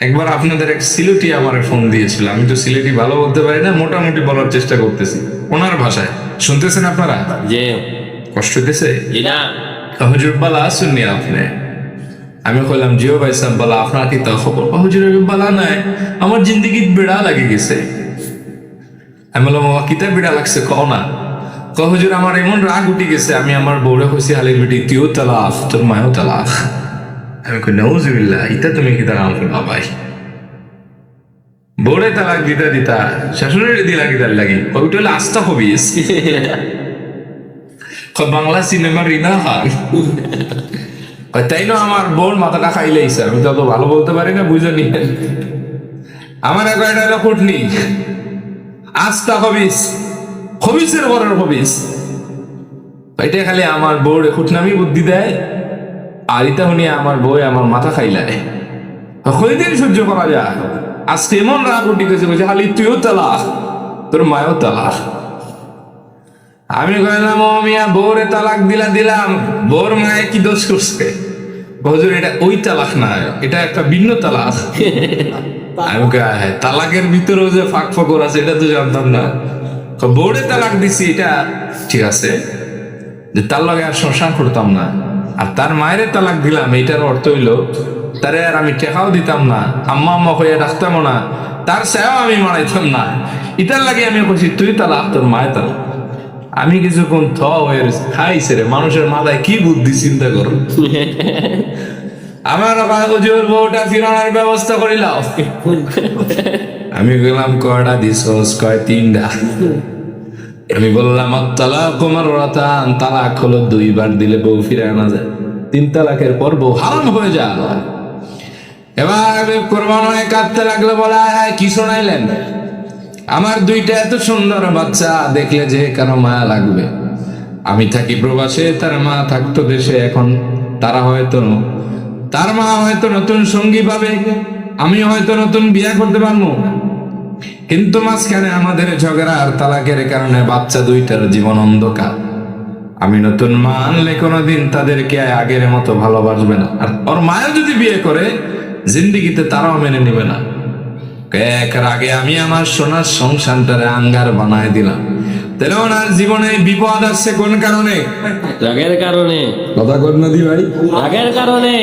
একবার আপনাদের এক সিলেটি আমার ফোন দিয়েছিল, আমি তো সিলেটি ভালো বলতে পারি না, মোটামুটি বলার চেষ্টা করতেছি ওনার ভাষায়। শুনতেছেন আপনারা? যে কষ্ট হইতেছে? এটা হুজুর বালা শুননি আপনি? আমি কইলাম জিও ভাই সাহেব বালা, আপনার কি তা খবর? হুজুর বালা নাই, আমার জিন্দগি বেড়া লাগে গেছে। আমি বললাম ও কিতা বেড়া লাগছে কও না। হুজুর আমার এমন রাগ উঠে গেছে, আমি আমার বউরে হইছি হালির বেটি তুইও তালাক তোর মায়ও তালাক। আমি কই নাউজুবিল্লাহ, ইতা তুমি কিতা কাম করলা ভাই? বউরে তালাক দিতা দিতা শাশুড়িরে দিলা কিতার লাগি? ওইটা হলো আস্থা হবিস। বাংলা সিনেমার রিনা খান। তাই না, আমার বোন মাথাটা খাইলেইছে, আমি তো ভালো বলতে পারি না, বুঝে নি। আমার একটা হলো ফুটনি আস্থা হবিস, হবিসের বড় হবিস। এটা খালি আমার বউরে খুটনামি বুদ্ধি দেয়, আর ইটা শুনি আমার বউ আমার মাথা খাইলায়। কয়দিন সহ্য করা যায়? আজকে এমন রাগ উঠে গেছে, বলছে খালি তুইও তালাক তোর মায়ও তালাক। আমি কইলাম ও মিয়া, বউরে তালাক দিলাম, বউর মায়ে কি দোষ করছে? হুজুর এটা ওই তালাক না, এটা একটা ভিন্ন তালাক। আমি তালাকের ভিতরেও যে ফাঁক ফকর আছে এটা তো জানতাম না। বউরে তালাক দিছি এটা ঠিক আছে, যে তার লগে আর সংসার করতাম না। আর তার মায়ের তালাক দিলাম, এইটার অর্থ হইলো তারে আর আমি টেকাও দিতাম না, আম্মা আম্মা হইয়া রাখতামও না, তার সায়াও আমি মারাইতাম না। এটার লাগে আমি কইছি তুই তালাক তোর মায়ের তালাক। আমি কিছুক্ষণ হয়ে খাইছে রে, মানুষের মাথায় কি বুদ্ধি চিন্তা করো। আমার হুজুর বউটা ফিরানোর ব্যবস্থা করিলাম। আমি গেলাম কয়টা দিস, কয় 3টা। আমি বললাম তালাক কুমার রাতান, তালাক হলো 2বার দিলে বউ ফিরে আনা যায়, 3 তালাকের পর বউ হারাম হয়ে যায়। এবার কোরবান হয়ে কাঁদতে লাগলো, বলা কি শোনাইলেন? আমার 2টা এত সুন্দর বাচ্চা দেখলে যে কারো মায়া লাগবে। আমি থাকি প্রবাসে, তার মা থাকতো দেশে। এখন তার মা হয়তো নতুন সঙ্গী পাবে, আমি হয়তো নতুন বিয়ে করতে পারবো, কিন্তু মাঝখানে আমাদের ঝগড়া আর তালাকের কারণে বাচ্চা 2টার জীবন অন্ধকার। আমি নতুন মা আনলে কোনোদিন তাদেরকে আগের মতো ভালোবাসবে না, আর ওর মায়া যদি বিয়ে করে জিন্দিগিতে তারাও মেনে নিবে না। এর আগে আমি আমার সোনার সংসারটারে আঙ্গার বানায় দিলাম, তাহলে ওনার জীবনে বিপদ আসছে কোন কারণে? রাগের কারণে। কথা কর না দি ভাই, রাগের কারণে।